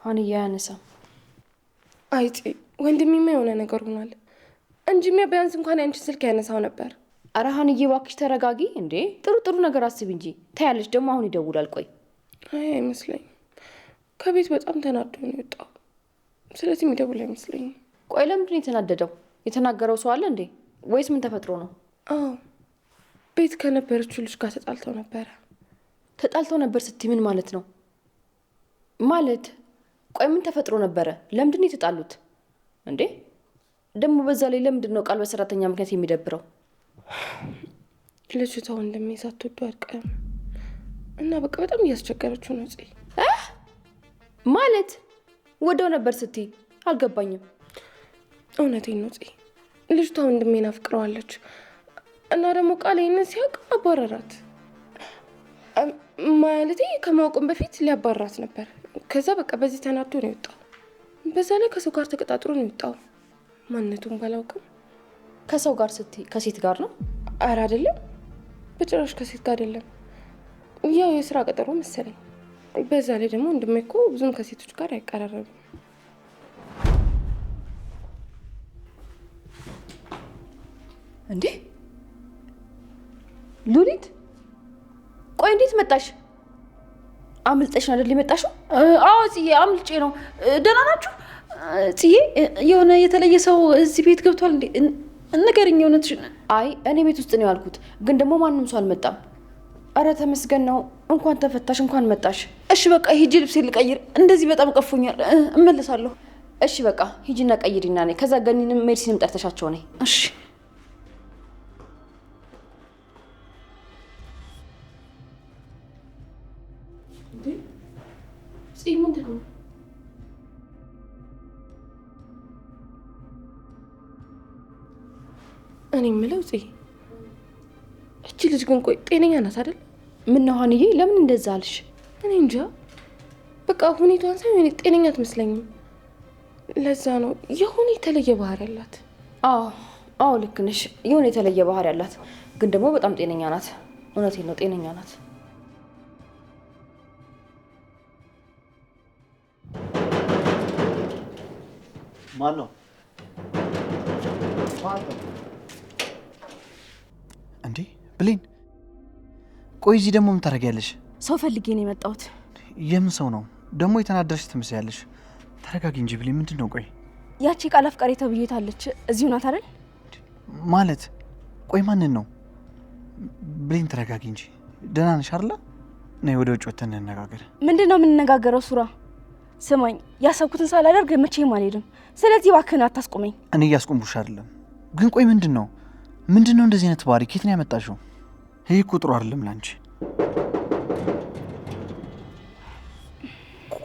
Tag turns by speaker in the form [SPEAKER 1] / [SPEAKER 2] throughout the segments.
[SPEAKER 1] ሀንዬ ያነሳ
[SPEAKER 2] አይጪ ወንድሜማ የሆነ ነገር ሆኗል እንጂማ ቢያንስ እንኳን ያንቺ ስልክ ያነሳው ነበር።
[SPEAKER 1] አረ ሀንዬ እባክሽ ተረጋጊ እንዴ። ጥሩ ነገር አስቢ እንጂ ታያለሽ። ደግሞ አሁን ይደውላል። ቆይ
[SPEAKER 2] አይ አይመስለኝም። ከቤት በጣም ተናዶ ነው የወጣው። ስለዚህ የሚደውል አይመስለኝም።
[SPEAKER 1] ቆይ ለምንድን ነው የተናደደው? የተናገረው ሰው አለ እንዴ? ወይስ ምን ተፈጥሮ ነው?
[SPEAKER 2] አዎ ቤት ከነበረችው ልጅ ጋር ተጣልተው ነበረ።
[SPEAKER 1] ተጣልተው ነበር ስትይ ምን ማለት ነው? ማለት ቆይ ምን ተፈጥሮ ነበረ? ለምንድን ነው የተጣሉት እንዴ? ደግሞ በዛ ላይ ለምንድን ነው ቃል በሰራተኛ ምክንያት የሚደብረው?
[SPEAKER 2] ልጅቷ ወንድሜ ሳትወዱ አልቀርም እና በቃ በጣም እያስቸገረችው ነው። ጽይ
[SPEAKER 1] ማለት ወደው ነበር ስትይ አልገባኝም።
[SPEAKER 2] እውነቴን ነው ጽይ። ልጅቷ ወንድሜን አፍቅረዋለች እና ደግሞ ቃል ይሄንን ሲያውቅ አባረራት። ማለቴ ከማወቁም በፊት ሊያባራት ነበር። ከዛ በቃ በዚህ ተናዶ ነው የወጣው። በዛ ላይ ከሰው ጋር ተቀጣጥሮ ነው የወጣው። ማንነቱን ባላውቅም
[SPEAKER 1] ከሰው ጋር ስትይ ከሴት ጋር ነው?
[SPEAKER 2] ኧረ አይደለም፣ በጭራሽ ከሴት ጋር አይደለም። ያው የስራ ቀጠሮ መሰለኝ። በዛ ላይ ደግሞ ወንድሜ እኮ ብዙም ከሴቶች ጋር አይቀራረብም።
[SPEAKER 1] እንዴ ሉሊት፣ ቆይ እንዴት መጣሽ? አምልጠሽ ነው አይደል የመጣሽው?
[SPEAKER 3] አዎ ጽዬ አምልጬ ነው። ደህና ናችሁ? ጽዬ የሆነ የተለየ ሰው እዚህ ቤት ገብቷል እንዴ? ንገሪኝ እውነትሽን።
[SPEAKER 1] አይ እኔ ቤት ውስጥ ነው ያልኩት፣ ግን ደግሞ ማንም ሰው አልመጣም። አረ ተመስገን ነው። እንኳን ተፈታሽ፣ እንኳን መጣሽ።
[SPEAKER 3] እሺ በቃ ሂጂ ልብሴ ልቀይር፣ እንደዚህ በጣም ቀፎኛል። እመለሳለሁ።
[SPEAKER 1] እሺ በቃ ሂጂና ቀይሪና ነይ። ከዛ ገኒንም ሜዲሲንም ጠርተሻቸው ነይ።
[SPEAKER 3] እሺ ጽዬ ምንድን ነው?
[SPEAKER 2] እኔ የምለው ጽዬ፣ እቺ ልጅ ግን ቆይ ጤነኛ ናት አይደል?
[SPEAKER 1] ምን ነው ሀንዬ፣ ለምን እንደዛ አልሽ?
[SPEAKER 2] እኔ እንጃ በቃ ሁኔታዋን ሳይሆን ጤነኛ አትመስለኝም። ለዛ ነው የሆነ የተለየ ባህሪ ያላት።
[SPEAKER 1] አዎ ልክ ነሽ፣ የሆነ የተለየ ባህሪ ያላት፣ ግን ደግሞ በጣም ጤነኛ ናት። እውነቴን ነው ጤነኛ ናት።
[SPEAKER 4] ማን ነው እንዴ? ብሌን፣ ቆይ እዚህ ደግሞ ምን ታደርጊያለሽ?
[SPEAKER 3] ሰው ፈልጌ ነው የመጣሁት።
[SPEAKER 4] የምን ሰው ነው ደግሞ? የተናደርሽ ትመስያለሽ። ተረጋጊ እንጂ ብሌን፣ ምንድን ነው? ቆይ
[SPEAKER 3] ያቺ ቃል አፍቃሪ ተብዬታለች፣ እዚሁ ናት አይደል?
[SPEAKER 4] ማለት ቆይ ማንን ነው? ብሌን ተረጋጊ እንጂ። ደህና ነሽ አይደለ? ነይ ወደ ውጭ ወጥተን እንነጋገር።
[SPEAKER 3] ምንድን ነው የምንነጋገረው? ሱራ ስማኝ፣ ያሰብኩትን ሳላደርግ መቼም አልሄድም። ስለዚህ እባክህን አታስቆመኝ።
[SPEAKER 4] እኔ እያስቆምኩሽ አይደለም፣ ግን ቆይ ምንድን ነው እንደዚህ አይነት ባህሪ ከየት ነው ያመጣሽው? ይሄ እኮ ጥሩ አይደለም ላንቺ።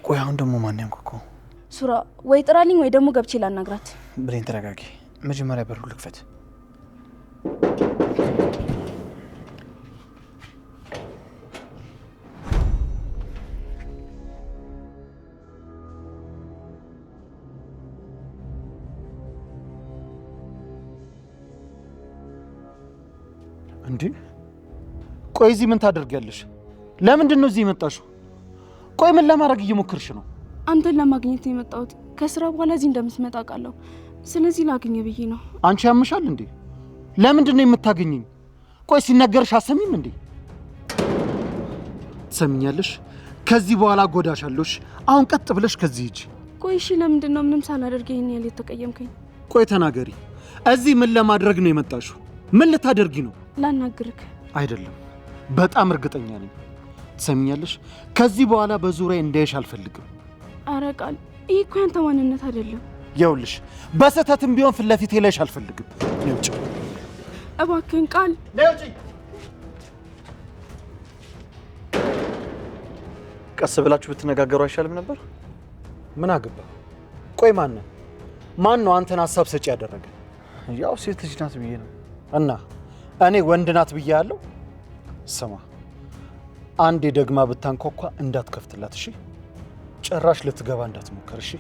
[SPEAKER 4] ቆይ አሁን ደግሞ ማን ያንኳኳው?
[SPEAKER 3] ሱራ ወይ ጥራልኝ ወይ ደግሞ ገብቼ ላናግራት።
[SPEAKER 4] ብሌን ተረጋጊ፣ መጀመሪያ በሩ ልክፈት። እንዴ ቆይ እዚህ ምን ታደርጊያለሽ? ለምንድን ነው እዚህ የመጣሽው? ቆይ ምን ለማድረግ እየሞከርሽ ነው?
[SPEAKER 3] አንተን ለማግኘት ነው የመጣሁት። ከስራ በኋላ እዚህ እንደምትመጣ አውቃለሁ። ስለዚህ ላግኘ ብዬ ነው።
[SPEAKER 4] አንቺ ያምሻል እንዴ? ለምንድን ነው የምታገኘኝ? ቆይ ሲነገርሽ አሰሚም እንዴ? ትሰሚኛለሽ? ከዚህ በኋላ ጎዳሻለሽ። አሁን ቀጥ ብለሽ ከዚህ ሂጂ።
[SPEAKER 3] ቆይ እሺ፣ ለምንድን ነው ምንም ሳላደርግ ይሄን ያህል የተቀየምከኝ?
[SPEAKER 4] ቆይ ተናገሪ። እዚህ ምን ለማድረግ ነው የመጣሽው? ምን ልታደርጊ ነው?
[SPEAKER 3] ላናግርክ።
[SPEAKER 4] አይደለም፣ በጣም እርግጠኛ ነኝ። ትሰሚኛለሽ? ከዚህ በኋላ በዙሪያ እንዳይሽ አልፈልግም።
[SPEAKER 3] አረ ቃል፣ ይህ እኮ ያንተ ማንነት አይደለም።
[SPEAKER 4] ይኸውልሽ፣ በስህተትም ቢሆን ፊት ለፊቴ ላይሽ አልፈልግም። ነይ ውጭ፣
[SPEAKER 3] እባክህን ቃል።
[SPEAKER 4] ነይ ውጭ። ቀስ ብላችሁ ብትነጋገሩ አይሻልም ነበር? ምን አገባ? ቆይ ማን ነው አንተን ሀሳብ ሰጪ ያደረገ? ያው ሴት ልጅ ናት ብዬ ነው። እና እኔ ወንድ ናት ብዬ ያለው? ስማ፣ አንዴ ደግማ ብታንኳኳ እንዳትከፍትላት እሺ? ጭራሽ ልትገባ እንዳትሞክር እሺ?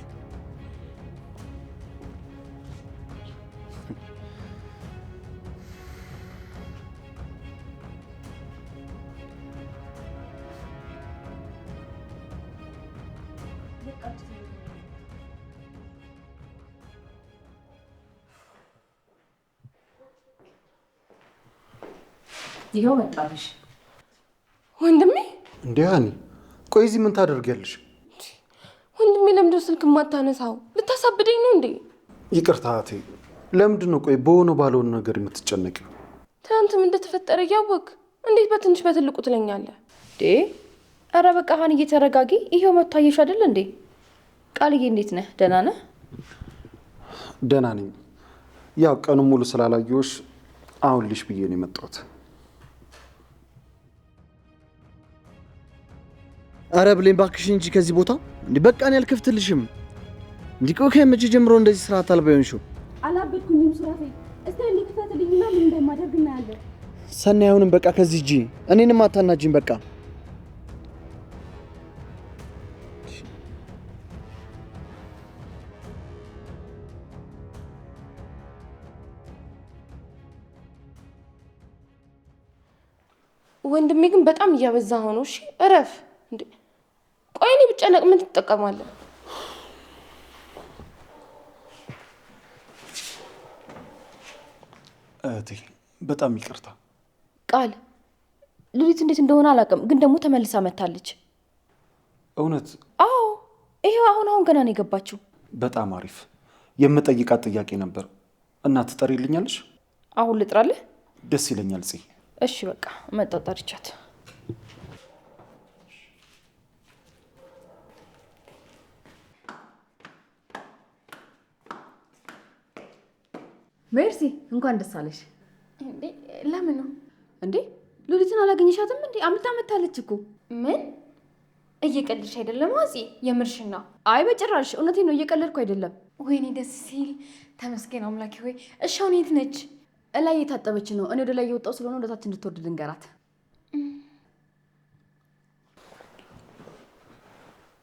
[SPEAKER 1] ይኸው መጣልሽ
[SPEAKER 2] ወንድሜ።
[SPEAKER 4] እንዴ ሃኒ፣ ቆይ እዚህ ምን ታደርጊያለሽ?
[SPEAKER 2] ወንድሜ ለምንድን ነው ስልክ የማታነሳው? ልታሳብደኝ ነው እንዴ?
[SPEAKER 4] ይቅርታ እህቴ። ለምንድን ነው ቆይ በሆነ ባልሆነ ነገር የምትጨነቂው?
[SPEAKER 2] ትናንት ምን እንደተፈጠረ እያወቅ እንዴት በትንሽ በትልቁ ትለኛለህ?
[SPEAKER 1] ኧረ በቃ ሀንዬ ተረጋጊ። ይሄው መጥቶ አየሽ አይደል እንዴ? ቃልዬ እንዴት ነህ? ደህና ነህ?
[SPEAKER 4] ደህና ነኝ። ያው ቀኑን ሙሉ ስላላየሁሽ አሁን ልሽ ብዬ ነው የመጣሁት።
[SPEAKER 5] አረ ብሌን እባክሽ እንጂ ከዚህ ቦታ እንዴ! በቃ እኔ አልከፍትልሽም። እንዴ ቆይ ከመቼ ጀምሮ እንደዚህ ስርዓት አልባ ሆንሽው?
[SPEAKER 6] አላበድኩኝም ሱራፌ። እስቲ ልክፈትልኝና ምን እንደማደርግ እናያለን።
[SPEAKER 5] ሰናይ አሁንም በቃ ከዚህ ሂጂ። እኔንም አታናጂኝ በቃ።
[SPEAKER 2] ወንድሜ ግን በጣም እያበዛ ሆኖ። እሺ እረፍ እንዴ! ቆይ እኔ ብጨነቅ ምን ትጠቀማለህ?
[SPEAKER 4] እህቴ በጣም ይቅርታ።
[SPEAKER 1] ቃል ሉሊት እንዴት እንደሆነ አላውቅም፣ ግን ደግሞ ተመልሳ መታለች።
[SPEAKER 4] እውነት?
[SPEAKER 1] አዎ ይሄው አሁን ገና ነው የገባችው።
[SPEAKER 4] በጣም አሪፍ። የምጠይቃት ጥያቄ ነበር እና ትጠሪልኛለሽ?
[SPEAKER 1] አሁን ልጥራልህ?
[SPEAKER 4] ደስ ይለኛል ጽ
[SPEAKER 1] እሺ በቃ መጣሁ፣ ጠርቻት። ሜርሲ እንኳን ደስ አለሽ።
[SPEAKER 2] እንዴ ለምን ነው
[SPEAKER 1] እንዴ? ሉሊትን አላገኘሻትም እንዴ? አምልታ መታለች እኮ።
[SPEAKER 2] ምን? እየቀለድሽ አይደለም አዚ? የምርሽን ነው?
[SPEAKER 1] አይ በጭራሽ እውነቴን ነው፣ እየቀለድኩ አይደለም።
[SPEAKER 2] ወይኔ ደስ ሲል። ተመስገን አምላኬ ሆይ። እሺ አሁን የት ነች?
[SPEAKER 1] እላይ የታጠበች ነው። እኔ ወደ ላይ እየወጣሁ ስለሆነ ወደ ታች እንድትወርድ ልንገራት።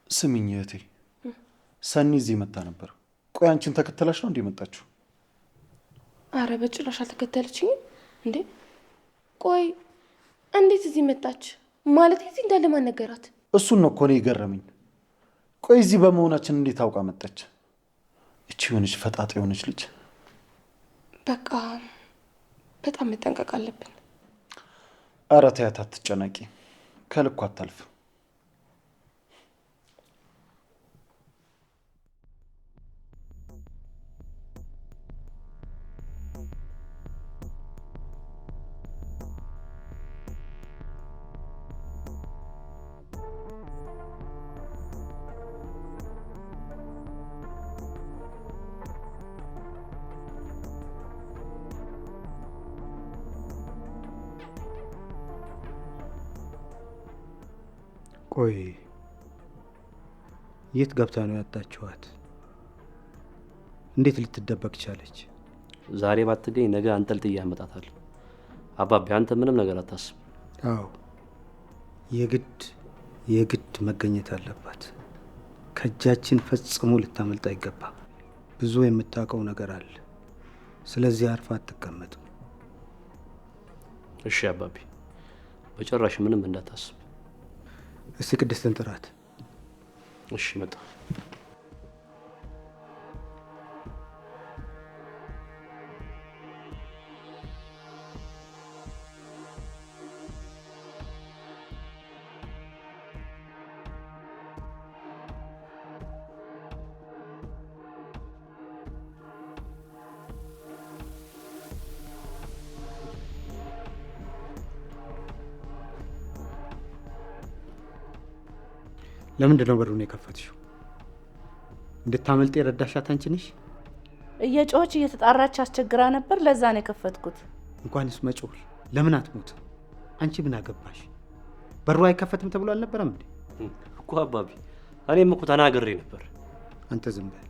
[SPEAKER 4] ስሚኝ እህቴ፣ ሰኒ እዚህ መጣ ነበር። ቆይ አንቺን ተከተላሽ ነው እንዴ መጣችሁ?
[SPEAKER 2] አረ በጭራሽ አልተከተለችኝም። እንዴ ቆይ እንዴት እዚህ መጣች? ማለት እዚህ እንዳለ ማን ነገራት?
[SPEAKER 4] እሱን ነው እኮ እኔ የገረመኝ። ቆይ እዚህ በመሆናችን እንዴት አውቃ መጣች? እቺ የሆነች ፈጣጣ የሆነች ልጅ።
[SPEAKER 2] በቃ በጣም መጠንቀቅ አለብን።
[SPEAKER 4] ኧረ ተያት፣ አትጨነቂ፣ ከልኩ አታልፍ።
[SPEAKER 7] ቆይ የት ገብታ ነው ያጣችኋት? እንዴት ልትደበቅ ቻለች?
[SPEAKER 8] ዛሬ ባትገኝ ነገ አንጠልጥዬ አመጣታለሁ። አባቢ አንተ ምንም ነገር አታስብ።
[SPEAKER 7] አዎ የግድ መገኘት አለባት። ከእጃችን ፈጽሞ ልታመልጥ አይገባም። ብዙ የምታውቀው ነገር አለ። ስለዚህ አርፋ አትቀመጥም።
[SPEAKER 8] እሺ አባቢ፣ በጭራሽ ምንም እንዳታስብ።
[SPEAKER 7] እስቲ ቅድስትን ጥራት።
[SPEAKER 8] እሺ መጣ።
[SPEAKER 7] ለምንድን ነው በሩን የከፈትሽው? እንድታመልጥ የረዳሻት አንቺ ነሽ?
[SPEAKER 6] እየጮኸች እየተጣራች አስቸግራ ነበር፣ ለዛ ነው የከፈትኩት።
[SPEAKER 7] እንኳንስ መጮህ ለምን አትሞት? አንቺ ምን አገባሽ? በሩ አይከፈትም ተብሎ አልነበረም እንዴ?
[SPEAKER 8] እኮ አባቢ እኔም እኮ ተናግሬ ነበር።
[SPEAKER 7] አንተ ዝም በል።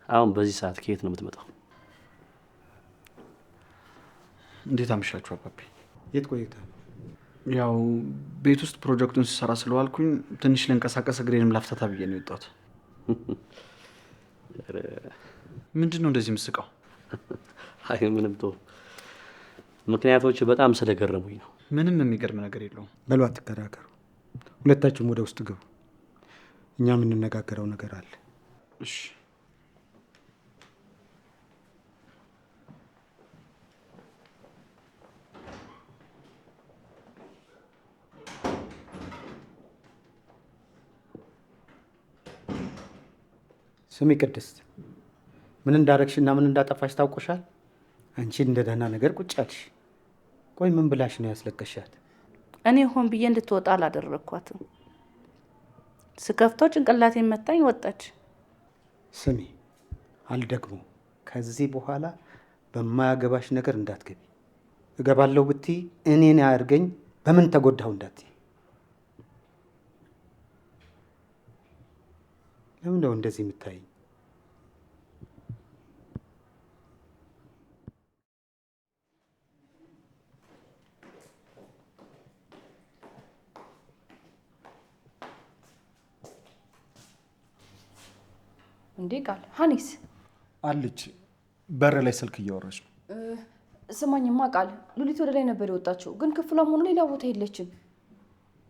[SPEAKER 8] አሁን በዚህ ሰዓት ከየት ነው የምትመጣው?
[SPEAKER 4] እንዴት አመሻችሁ አባቢ?
[SPEAKER 7] የት ቆይተህ?
[SPEAKER 4] ያው ቤት ውስጥ ፕሮጀክቱን ስሰራ ስለዋልኩኝ ትንሽ ልንቀሳቀስ እግሬንም ላፍታታ ብዬ ነው የወጣሁት። ምንድን ነው እንደዚህ የምስቀው?
[SPEAKER 8] አይ ምንም ተው። ምክንያቶች በጣም ስለገረሙኝ ነው።
[SPEAKER 4] ምንም የሚገርም ነገር የለውም።
[SPEAKER 7] በሉ አትከራከሩ። ሁለታችሁም ወደ ውስጥ ግቡ። እኛ የምንነጋገረው ነገር አለ።
[SPEAKER 4] እሺ።
[SPEAKER 7] ስሚ ቅድስት፣ ምን እንዳረግሽና ምን እንዳጠፋሽ ታውቆሻል? አንቺ እንደ ደህና ነገር ቁጭ አልሽ። ቆይ ምን ብላሽ ነው ያስለቀሻት?
[SPEAKER 3] እኔ ሆን ብዬ እንድትወጣ አላደረግኳትም። ስከፍተው ጭንቅላቴን መታኝ፣ ወጣች።
[SPEAKER 7] ስሚ አልደግሞ ከዚህ በኋላ በማያገባሽ ነገር እንዳትገቢ። እገባለሁ ብትይ እኔን ያድርገኝ በምን ተጎዳሁ እንዳትይ። ለምን ነው እንደዚህ የምታይኝ?
[SPEAKER 1] እንዴ ቃል ሀኒስ
[SPEAKER 4] አለች በር ላይ ስልክ እያወራች ነው።
[SPEAKER 1] ስማኝማ ቃል ሉሊት ወደ ላይ ነበር የወጣችው፣ ግን ክፍሏም ሆነ ሌላ ቦታ የለችም።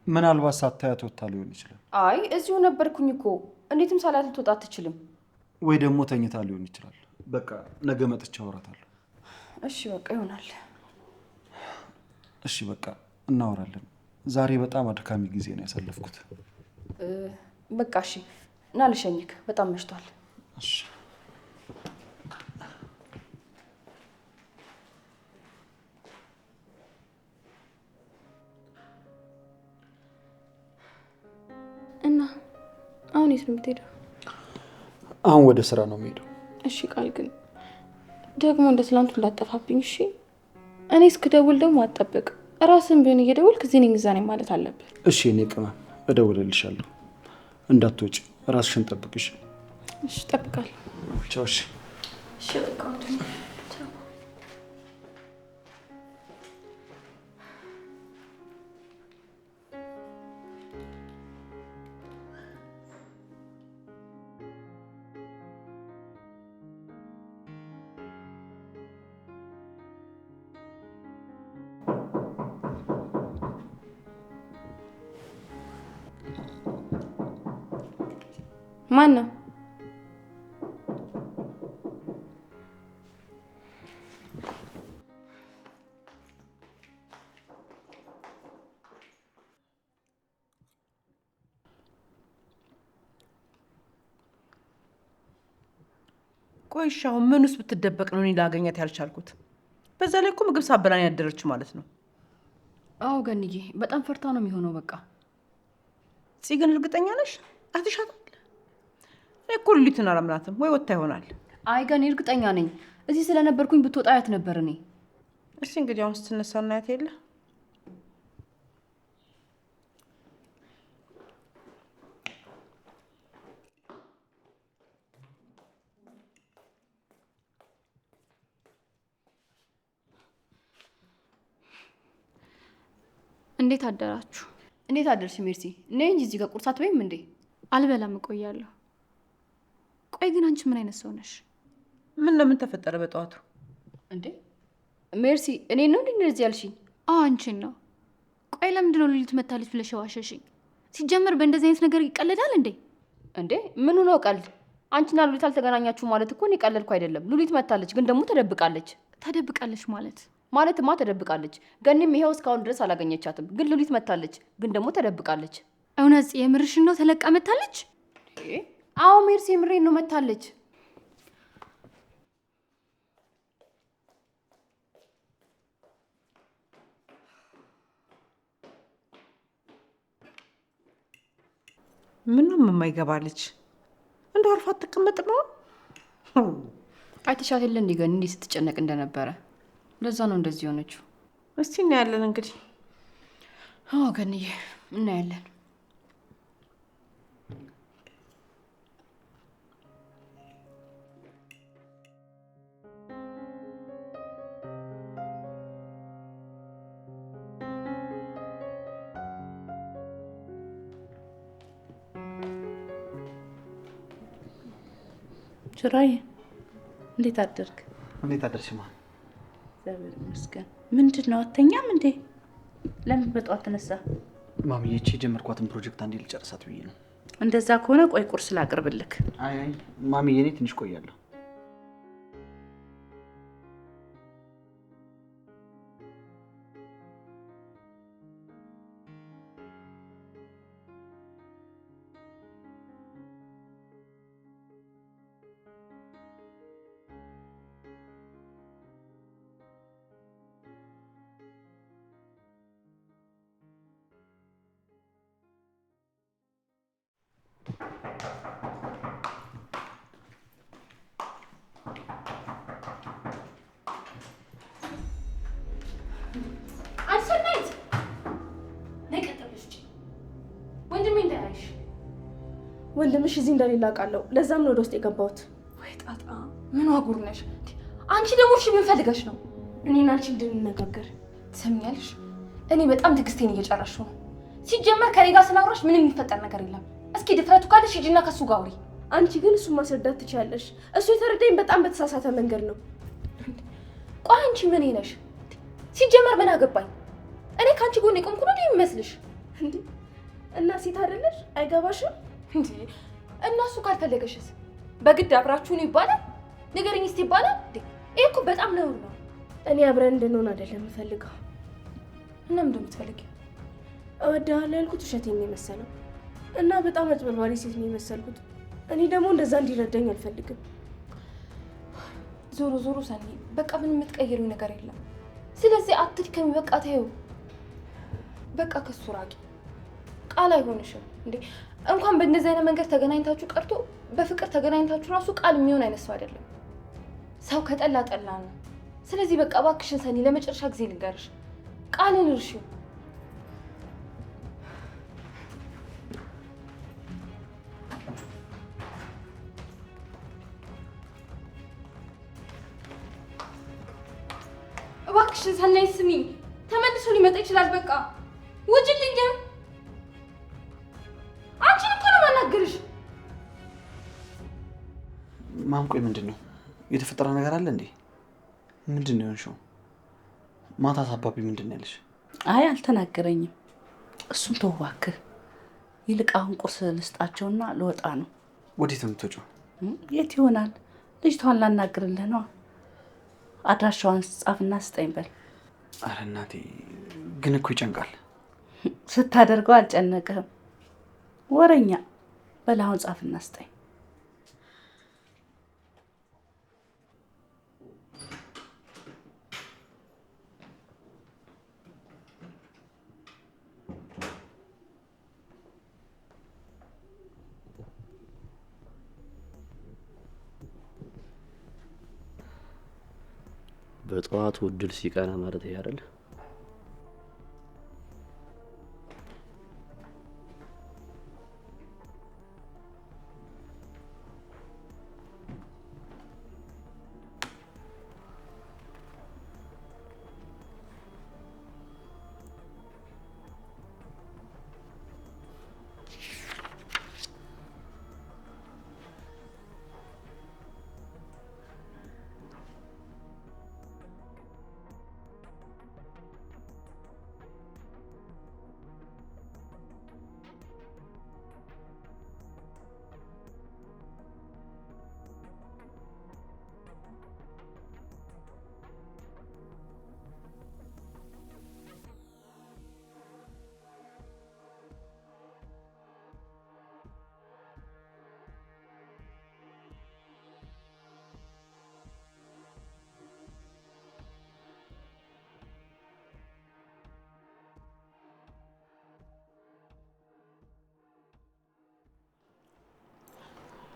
[SPEAKER 4] ምናልባት ሳታያት ወጥታ ሊሆን ይችላል።
[SPEAKER 1] አይ እዚሁ ነበርኩኝ እኮ። እንዴትም ሳላት ልትወጣ አትችልም።
[SPEAKER 4] ወይ ደግሞ ተኝታ ሊሆን ይችላል። በቃ ነገ መጥቼ አወራታለሁ።
[SPEAKER 1] እሺ በቃ ይሆናል።
[SPEAKER 4] እሺ በቃ እናወራለን። ዛሬ በጣም አድካሚ ጊዜ ነው ያሳለፍኩት።
[SPEAKER 1] በቃ እሺ ና ልሸኝክ፣ በጣም መሽቷል።
[SPEAKER 4] እሺ
[SPEAKER 2] እና አሁን የት ነው የምትሄደው?
[SPEAKER 4] አሁን ወደ ስራ ነው የምሄደው።
[SPEAKER 2] እሺ ቃል ግን ደግሞ እንደ ትላንቱ እንዳጠፋብኝ እሺ። እኔ እስክደውል ደግሞ አትጠብቅ። ራስን ቢሆን እየደወልክ እዚህ ነኝ እዛ ነኝ ማለት አለብህ።
[SPEAKER 4] እሺ እኔ ቅመም እደውልልሻለሁ። እንዳትወጪ ራስሽን ጠብቅሽ።
[SPEAKER 2] እሺ እጠብቃለሁ።
[SPEAKER 4] ቻው። እሺ
[SPEAKER 2] እሺ በቃ ቻው። ማን ነው?
[SPEAKER 3] ቆይ እሺ አሁን ምን ውስጥ ብትደበቅ ነው እኔ ላገኛት ያልቻልኩት? በዛ ላይ እኮ ምግብ ሳበላኝ ያደረችው ማለት ነው።
[SPEAKER 1] አዎ ገንዬ በጣም ፈርታ ነው የሚሆነው። በቃ
[SPEAKER 3] ጽ ግን እርግጠኛ ነሽ አትሻታል? እኔ እኮ ሉሊትን አላምናትም። ወይ ወጥታ ይሆናል።
[SPEAKER 1] አይ ገኒ እርግጠኛ ነኝ። እዚህ ስለነበርኩኝ ብትወጣ አያት ነበር እኔ።
[SPEAKER 3] እስቲ እንግዲህ አሁን ስትነሳ እናያት የለ።
[SPEAKER 2] እንዴት አደራችሁ?
[SPEAKER 1] እንዴት አደርሽ ሜርሲ? ነይ እንጂ እዚህ ጋር ቁርስ አትበይም እንዴ?
[SPEAKER 2] አልበላም እቆያለሁ። ቆይ ግን አንቺ ምን አይነት ሰው ነሽ?
[SPEAKER 3] ምን ነው ምን ተፈጠረ በጠዋቱ?
[SPEAKER 1] እንዴ ሜርሲ እኔ ነው እንዴ እንደዚህ ያልሽኝ?
[SPEAKER 2] አዎ አንቺን ነው። ቆይ ለምንድን ነው ሉሊት መታለች ብለሽ ዋሸሽኝ? ሲጀመር በእንደዚህ አይነት ነገር ይቀለዳል እንዴ?
[SPEAKER 1] እንዴ ምኑ ነው ቀልድ? አንቺና ሉሊት አልተገናኛችሁ ማለት እኮ እኔ ቀለድኩ አይደለም። ሉሊት መታለች ግን ደግሞ ተደብቃለች።
[SPEAKER 2] ተደብቃለች
[SPEAKER 1] ማለትማ ተደብቃለች። ገኒም ይሄው እስካሁን ድረስ አላገኘቻትም። ግን ሉሊት መታለች ግን ደግሞ ተደብቃለች።
[SPEAKER 2] እውነት የምርሽን ነው? ተለቃ መታለች?
[SPEAKER 1] አዎ ሜርሲ የምሬን ነው መታለች።
[SPEAKER 3] ምንም የማይገባለች እንደ አርፋ አትቀመጥ ነው።
[SPEAKER 1] አይተሻት የለ እንዴ ገኒ እንዴት ስትጨነቅ እንደነበረ። ለዛ ነው እንደዚህ ሆነችው።
[SPEAKER 3] እስቲ እናያለን እንግዲህ።
[SPEAKER 1] አዎ ገኒዬ እናያለን።
[SPEAKER 3] ጅራዬ እንዴት አደርክ?
[SPEAKER 4] እንዴት አደርሽ ማ?
[SPEAKER 3] እግዚአብሔር ይመስገን። ምንድን ነው አተኛም እንዴ? ለምን በጠዋት ተነሳ?
[SPEAKER 4] ማሚዬ እቺ የጀመርኳትን ፕሮጀክት አንዴ ልጨርሳት ብዬ ነው።
[SPEAKER 3] እንደዛ ከሆነ ቆይ ቁርስ ላቅርብልክ።
[SPEAKER 4] አይ ማሚዬ እኔ ትንሽ ቆያለሁ።
[SPEAKER 2] ወንድምሽ እዚህ እንደሌላ አውቃለሁ። ለዛም ነው ወደ ውስጥ የገባሁት።
[SPEAKER 1] ወይ ጣጣ፣ ምን ዋጉር ነሽ? አንቺ ደግሞ እሺ ምን ፈልገሽ ነው?
[SPEAKER 2] እኔና አንቺ እንድንነጋገር
[SPEAKER 1] ትሰሚኛለሽ? እኔ በጣም ትዕግስቴን እየጨረስሽው ነው። ሲጀመር ከኔ ጋር ስላወራሽ ምንም የሚፈጠር ነገር የለም። እስኪ ድፍረቱ ካለሽ ሂጂና ከሱ ጋር አውሪ።
[SPEAKER 2] አንቺ ግን እሱን ማስረዳት ትችያለሽ። እሱ የተረዳኝ በጣም በተሳሳተ መንገድ ነው።
[SPEAKER 1] ቆይ አንቺ ምን ነሽ? ሲጀመር ምን አገባኝ? እኔ ከአንቺ ጎን የቆምኩ ነው የሚመስልሽ?
[SPEAKER 2] እና ሴት አይደለሽ? አይገባሽም
[SPEAKER 1] እንዴ? እና እሱ ካልፈለገሽስ በግድ አብራችሁ ነው ይባላል? ንገረኝ እስቲ ይባላል እንዴ? ይሄ እኮ በጣም ነውር ነው።
[SPEAKER 2] እኔ አብረን እንድንሆን አይደለም የምፈልገው።
[SPEAKER 1] እና ምንድን ነው የምትፈልጊው?
[SPEAKER 2] እወድሃለሁ ያልኩት ውሸቴን ነው የመሰለው እና በጣም አጭበርባሪ ሴት ነው የመሰልኩት። እኔ ደግሞ እንደዛ እንዲረዳኝ አልፈልግም።
[SPEAKER 1] ዞሮ ዞሮ ሰኒ፣ በቃ ምን የምትቀይሪው ነገር የለም። ስለዚህ አትድከሚ፣ በቃ ተይው። በቃ ከሱ ራቂ። ቃል አይሆንሽም እንዴ? እንኳን በእንደዚህ አይነት መንገድ ተገናኝታችሁ ቀርቶ በፍቅር ተገናኝታችሁ ራሱ ቃል የሚሆን አይነት ሰው አይደለም። ሰው ከጠላ ጠላ ነው። ስለዚህ በቃ እባክሽን ሰኒ፣ ለመጨረሻ ጊዜ ልንገርሽ፣ ቃልን እርሺው። እባክሽን ሰናይ ስሚ፣ ተመልሶ ሊመጣ ይችላል። በቃ ውጭልኝ። አንቺን እኮ ነው የማናግርሽ።
[SPEAKER 4] ማም ቆይ ምንድን ነው የተፈጠረ ነገር አለ እንዴ? ምንድን ነው የሆንሽው? ማታ አባቢ ምንድን ነው ያለሽ?
[SPEAKER 3] አይ አልተናገረኝም። እሱን ተው እባክህ። ይልቅ አሁን ቁርስ ልስጣቸውና ልወጣ ነው።
[SPEAKER 4] ወዴት ነው የምትወጪው?
[SPEAKER 3] የት ይሆናል? ልጅቷን ላናግርልህ ነው። አድራሻዋን ጻፍና ስጠኝ በል።
[SPEAKER 4] አረ እናቴ ግን እኮ ይጨንቃል።
[SPEAKER 3] ስታደርገው አልጨነቅህም? ወረኛ። በል አሁን ጻፍና ስጠኝ።
[SPEAKER 8] በጠዋቱ እድል ሲቀና ማለት ይሄ አይደል?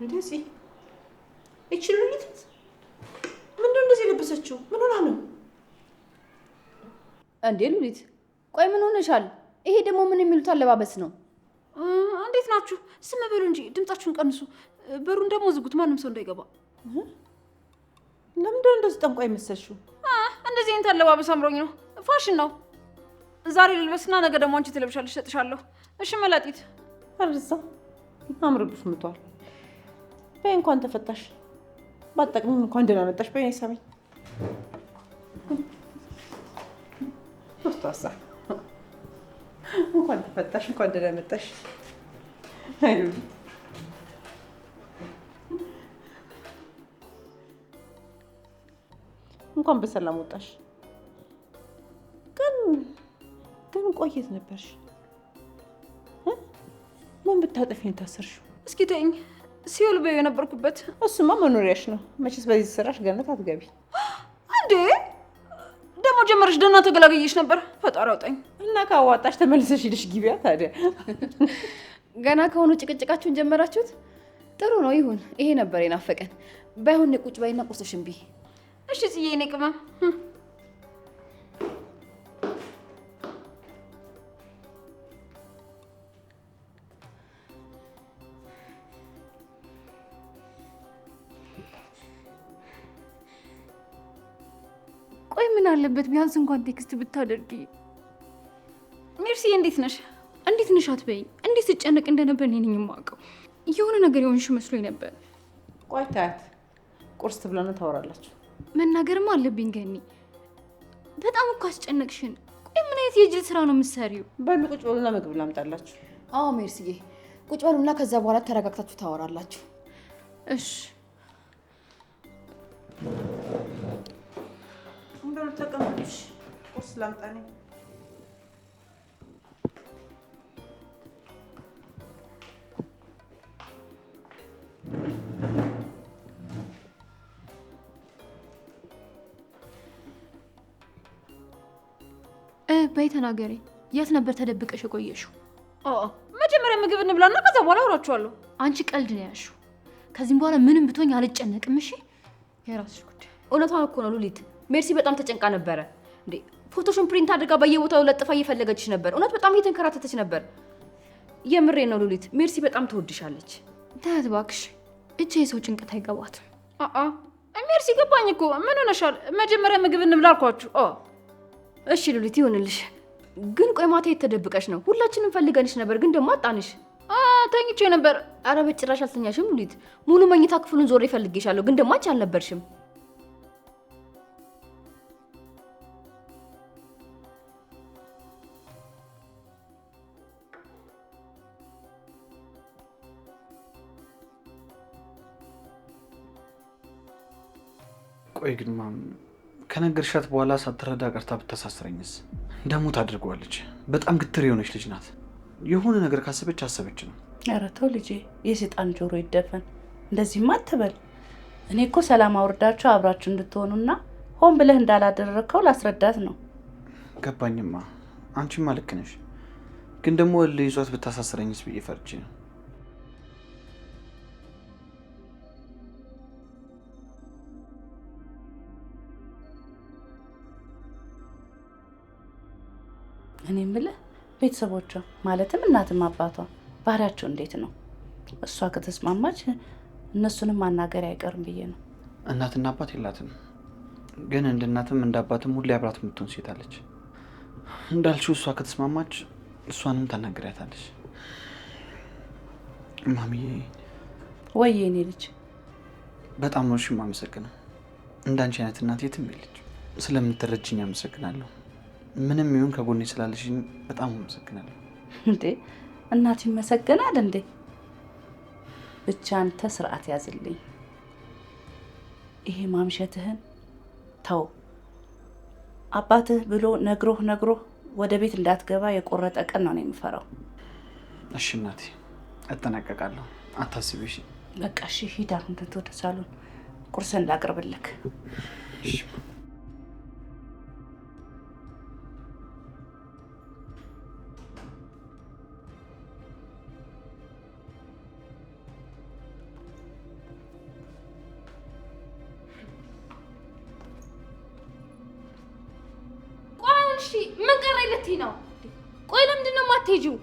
[SPEAKER 3] እንደዚህ እቺሉልት ምንድነው እንደዚህ ለበሰችው? ምን ሆና ነው
[SPEAKER 1] እንዴ? ሉሊት ቆይ ምን ሆነሻል? ይሄ ደግሞ ምን የሚሉት አለባበስ ነው?
[SPEAKER 3] እንዴት ናችሁ? ስም በሉ እንጂ ድምጻችሁን ቀንሱ። በሩን ደግሞ ዝጉት፣ ማንም ሰው እንዳይገባ።
[SPEAKER 9] ለምንድነው እንደዚህ ጠንቋይ መሰልሽው?
[SPEAKER 3] እንደዚህ አይነት አለባበስ አምሮኝ ነው፣ ፋሽን ነው። ዛሬ ልልበስና ነገ ደግሞ አንቺ ትለብሻለሽ፣ እሰጥሻለሁ። እሺ መላጢት።
[SPEAKER 9] አርዛ አምሮብሽ ምቷል። በይ እንኳን ተፈታሽ።
[SPEAKER 3] ባጠቅም እንኳን ደህና መጣሽ በእኔ ሰማኝ። ወስታሳ እንኳን ተፈታሽ፣ እንኳን ደህና መጣሽ። አይ እንኳን በሰላም ወጣሽ። ግን ቆየት ነበርሽ? ምን ብታጠፊ ነው ታሰርሽው?
[SPEAKER 6] እስኪ ተይኝ። ሲኦል በይው የነበርኩበት።
[SPEAKER 3] እሱማ መኖሪያሽ ነው። መቼስ በዚህ ስራሽ ገነት አትገቢ
[SPEAKER 6] እንዴ? ደግሞ ጀመረሽ ደህና ተገላገየሽ ነበር። ፈጣሪ አውጣኝ።
[SPEAKER 3] እና ካዋጣሽ ተመልሰሽ ሂደሽ ግቢያ። ታዲያ
[SPEAKER 1] ገና ከሆኑ ጭቅጭቃችሁን ጀመራችሁት? ጥሩ ነው ይሁን። ይሄ ነበር የናፈቀን። ባይሆን ቁጭ ባይና ቁርስሽን ብይ።
[SPEAKER 6] እሺ ጽዬ፣ እኔ ቅመም
[SPEAKER 2] ቆይ ምን አለበት ቢያንስ እንኳን ቴክስት ብታደርጊ።
[SPEAKER 6] ሜርሲዬ፣ እንዴት ነሽ?
[SPEAKER 2] እንዴት ነሽ አትበይኝ። እንዴት ስጨነቅ እንደነበር እኔ ነኝ የማውቀው። የሆነ ነገር የሆንሽ መስሎኝ ነበር።
[SPEAKER 3] ቆይ ታያት፣ ቁርስ ትብለና ታወራላችሁ።
[SPEAKER 2] መናገርም አለብኝ ገኒ። በጣም እኮ አስጨነቅሽን። ቆይ ምን አይነት የጅል ስራ ነው የምትሰሪው?
[SPEAKER 3] በሉ ቁጭ በሉና ምግብ ላምጣላችሁ።
[SPEAKER 1] አዎ ሜርሲዬ፣ ቁጭ በሉና ከዛ በኋላ ተረጋግታችሁ ታወራላችሁ።
[SPEAKER 2] እሺ
[SPEAKER 3] እንደው ተቀመጥሽ። ቁርስ ላምጣ ነኝ።
[SPEAKER 2] በይ ተናገሪ። የት ነበር ተደብቀሽ የቆየሽው?
[SPEAKER 6] መጀመሪያ ምግብ እንብላና ከዛ በኋላ አውራችኋለሁ።
[SPEAKER 2] አንቺ ቀልድ ነው ያልሽው። ከዚህም በኋላ ምንም ብትሆኝ አልጨነቅም። እሺ የራስሽ ጉዳይ።
[SPEAKER 1] እውነቷን እኮ ነው ሉሊት። ሜርሲ በጣም ተጨንቃ ነበረ እንዴ። ፎቶሽን ፕሪንት አድርጋ በየቦታው ለጥፋ እየፈለገችሽ ነበር። እውነት በጣም እየተንከራተተች ነበር። የምሬ ነው ሉሊት። ሜርሲ በጣም ትወድሻለች።
[SPEAKER 2] ታያት እባክሽ። እቺ የሰው ጭንቀት አይገባትም።
[SPEAKER 6] ሜርሲ ገባኝ እኮ። ምን ሆነሻል? መጀመሪያ ምግብ እንብላ አልኳችሁ።
[SPEAKER 1] እሺ ሉሊት ይሁንልሽ። ግን ቆይ ማታ የት ተደብቀሽ ነው? ሁላችንም ፈልገንሽ ነበር፣ ግን ደግሞ አጣንሽ።
[SPEAKER 6] ተኝቼ ነበር።
[SPEAKER 1] አረ በጭራሽ አልተኛሽም ሉሊት። ሙሉ መኝታ ክፍሉን ዞሬ ፈልጌሻለሁ፣ ግን ደግሞ አንቺ አልነበርሽም።
[SPEAKER 4] ቆይ ግን ማም ከነገርሻት በኋላ ሳትረዳ ቀርታ ብታሳስረኝስ? ደግሞ ታደርገዋለች። በጣም ግትር የሆነች ልጅ ናት። የሆነ ነገር ካሰበች አሰበች ነው።
[SPEAKER 3] ኧረ ተው ልጄ፣ የሴጣን ጆሮ ይደፈን። እንደዚህማ አትበል። እኔ እኮ ሰላም አውርዳችሁ አብራችሁ እንድትሆኑና ሆን ብለህ እንዳላደረግከው ላስረዳት ነው።
[SPEAKER 4] ገባኝማ። አንቺማ ልክ ነሽ። ግን ደግሞ እልህ ይዟት ብታሳስረኝስ ብዬ ፈርቼ ነው።
[SPEAKER 3] እኔ የምልህ ቤተሰቦቿ ማለትም እናትም አባቷ ባህሪያቸው እንዴት ነው? እሷ ከተስማማች እነሱንም ማናገር አይቀርም ብዬ ነው።
[SPEAKER 4] እናትና አባት የላትም፣ ግን እንደ እናትም እንደ አባትም ሁሌ አብራት የምትሆን ሴት አለች። እንዳልሽው እሷ ከተስማማች እሷንም ታናግሪያታለች። ማሚዬ።
[SPEAKER 3] ወይ የኔ ልጅ፣
[SPEAKER 4] በጣም ነው እሺ የማመሰግነው። እንዳንቺ አይነት እናት የትም የለች። ስለምትረጅኝ አመሰግናለሁ። ምንም ይሁን ከጎኔ ስላለሽኝ በጣም አመሰግናለሁ።
[SPEAKER 3] እንዴ እናት ይመሰገናል እንዴ? ብቻ አንተ ስርዓት ያዝልኝ። ይሄ ማምሸትህን ተው። አባትህ ብሎ ነግሮህ ወደ ቤት እንዳትገባ የቆረጠ ቀን ነው የምፈራው።
[SPEAKER 4] እሺ እናቴ፣ እጠነቀቃለሁ። አታስቢ እሺ?
[SPEAKER 3] በቃ እሺ፣ ሂድ አሁን ወደ ሳሎን ቁርስን ላቅርብልክ።
[SPEAKER 4] እሺ።
[SPEAKER 2] ምን ቀረ ልትይ ነው? ቆይ ለምንድን ነው የማትሄጂው?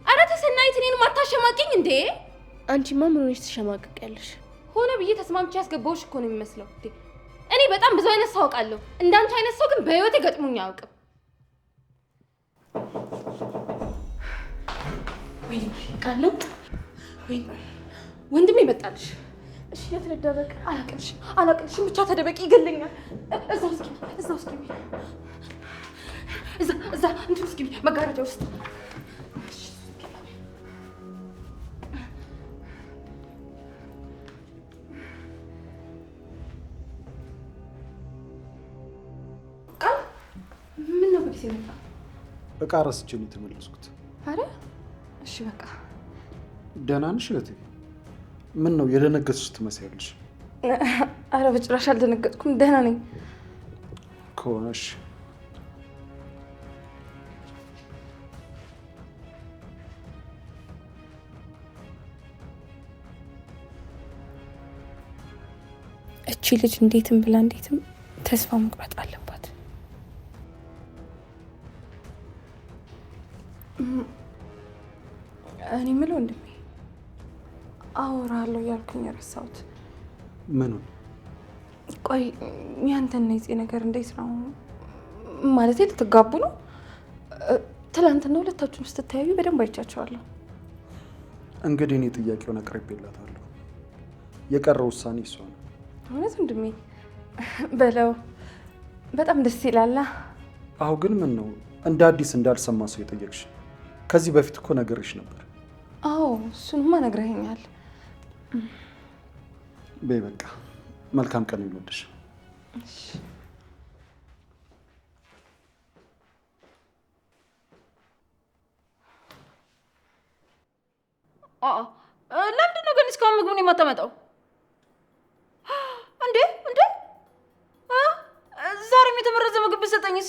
[SPEAKER 2] ኧረ ተሰናይት፣ እኔንም አታሸማቂኝ እንዴ!
[SPEAKER 1] አንቺማ ምን ሆነሽ ትሸማቀቂያለሽ?
[SPEAKER 2] ሆነ ብዬ ተስማምቼ ያስገባሁሽ እኮ ነው የሚመስለው። እኔ በጣም ብዙ አይነት ሰው አውቃለሁ። እንዳንቺ አይነት ሰው ግን በህይወቴ ገጥሞኝ አያውቅም።
[SPEAKER 3] ወይ ቃልም ወይ
[SPEAKER 2] ወንድሜ መጣልሽ። እሺ የት ልደበቅ? አላቅልሽም ብቻ ተደበቂ፣ ይገለኛል። እዛው እስኪ እዛ እንትን እስኪ መጋረጃ ውስጥ ቃል ምን ነው በጊዜ መጣ?
[SPEAKER 4] እቃ ረስቼ ነው የተመለስኩት።
[SPEAKER 2] አረ እሺ በቃ
[SPEAKER 4] ደህና ነሽ እህቴ? ምን ነው የደነገጥሽ ትመስያለሽ?
[SPEAKER 2] አረ በጭራሽ አልደነገጥኩም፣ ደህና ነኝ።
[SPEAKER 4] ከሆነሽ
[SPEAKER 2] እቺ ልጅ እንዴትም ብላ እንዴትም ተስፋ መቁረጥ አለባት። እኔ የምለው ወንድሜ አወራለሁ ያልኩኝ ረሳሁት።
[SPEAKER 4] ምኑን?
[SPEAKER 2] ቆይ ያንተና የፄ ነገር እንዴት ነው? ማለት ልትጋቡ ነው? ትላንትና ሁለታችሁም ስትተያዩ በደንብ አይቻቸዋለሁ።
[SPEAKER 4] እንግዲህ እኔ ጥያቄውን አቅርቤላታለሁ። የቀረው ውሳኔ እሷ ነው።
[SPEAKER 2] እውነት ወንድሜ በለው። በጣም ደስ ይላል።
[SPEAKER 4] አሁ ግን ምን ነው እንደ አዲስ እንዳልሰማ ሰው የጠየቅሽ? ከዚህ በፊት እኮ ነገርሽ ነበር።
[SPEAKER 2] አዎ እሱንማ ነግረኸኛል።
[SPEAKER 4] በይ በቃ መልካም ቀን ይሁንልሽ።
[SPEAKER 1] ለምንድን ነው ግን እስካሁን ምግቡን የማታመጣው? እንዴ ዛሬም የተመረዘ ምግብ ብትሰጠኝስ?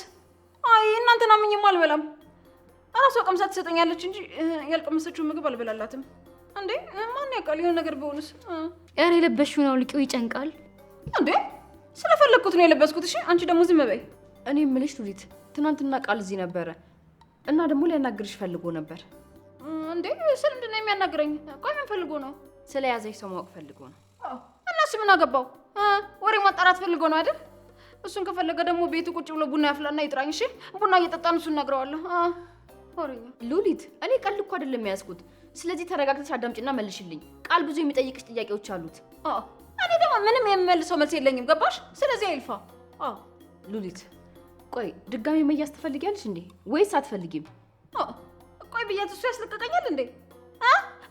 [SPEAKER 1] አይ እናንተን አምኜማ አልበላም። እራሷ ቀምሳ ትሰጠኛለች እንጂ ያልቀመሰችውን ምግብ አልበላላትም። እንዴ ማን ያውቃል? የሆነ ነገር ቢሆንስ?
[SPEAKER 6] ኧረ የለበሽውን አውልቂው፣ ይጨንቃል።
[SPEAKER 1] እንዴ ስለፈለግኩት ነው የለበስኩት። እሺ አንቺ ደግሞ ዝም በይ። እኔ የምልሽ ሉሊት፣ ትናንትና ቃል እዚህ ነበረ እና ደግሞ ሊያናግርሽ ፈልጎ ነበር። እንዴ ስለምንድን ነው የሚያናግረኝ? ቆይ ምን ፈልጎ ነው? ስለያዘሽ ሰው ማወቅ ፈልጎ ነው። እናስ ምን አገባው? ወሬ ማጣራት ፈልጎ ነው አይደል? እሱን ከፈለገ ደግሞ ቤቱ ቁጭ ብሎ ቡና ያፍላና ይጥራኝ። እሺ ቡና እየጠጣን እሱን እነግረዋለሁ። ሉሊት እኔ ቀልድ እኮ አይደለም የያዝኩት። ስለዚህ ተረጋግተሽ አዳምጪና መልሽልኝ። ቃል ብዙ የሚጠይቅሽ ጥያቄዎች አሉት። እኔ ደግሞ ምንም የምመልሰው መልስ የለኝም። ገባሽ? ስለዚህ አይልፋ። ሉሊት ቆይ ድጋሚ መያዝ ትፈልጊያለሽ እንዴ ወይስ አትፈልጊም? ቆይ ብያት እሱ ያስለቀቀኛል እንዴ?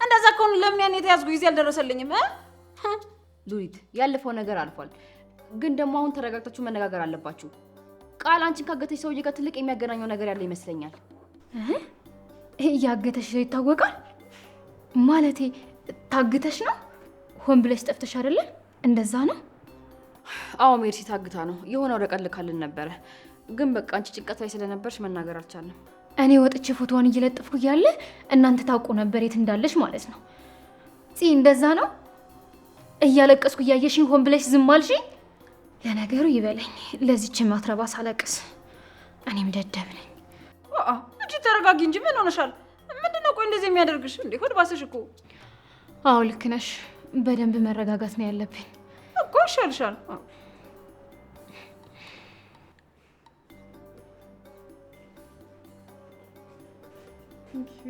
[SPEAKER 1] እንደዛ ከሆነ ለምን ያን የተያዝኩ ጊዜ አልደረሰልኝም? ሉሊት ያለፈው ነገር አልፏል። ግን ደግሞ አሁን ተረጋግታችሁ መነጋገር አለባችሁ። ቃል አንቺን ካገተሽ ሰውዬ ጋር ትልቅ የሚያገናኘው ነገር ያለ ይመስለኛል።
[SPEAKER 6] እያገተሽ ነው ይታወቃል። ማለቴ ታግተሽ ነው? ሆን ብለሽ ጠፍተሽ አይደለ? እንደዛ ነው?
[SPEAKER 1] አዎ ሜርሲ ታግታ ነው። የሆነ ወረቀት ልካልን ነበረ። ግን በቃ አንቺ ጭንቀት ላይ ስለነበርሽ መናገር አልቻልንም።
[SPEAKER 6] እኔ ወጥቼ ፎቶዋን እየለጠፍኩ እያለ እናንተ ታውቁ ነበር የት እንዳለሽ ማለት ነው። እንደዛ ነው? እያለቀስኩ እያየሽኝ ሆን ብለሽ ዝም አልሽኝ? ለነገሩ ይበለኝ ለዚች ማትረባ ሳለቅስ። እኔም ደደብ ነኝ።
[SPEAKER 1] እንጂ ተረጋጊ እንጂ ምን ሆነሻል? ምንድነው ቆይ እንደዚህ የሚያደርግሽ እንዴ? ሆድ ባሰሽ እኮ።
[SPEAKER 6] አዎ ልክ ነሽ። በደንብ መረጋጋት ነው ያለብኝ
[SPEAKER 1] እኮ። ይሻልሻል።
[SPEAKER 2] እሺ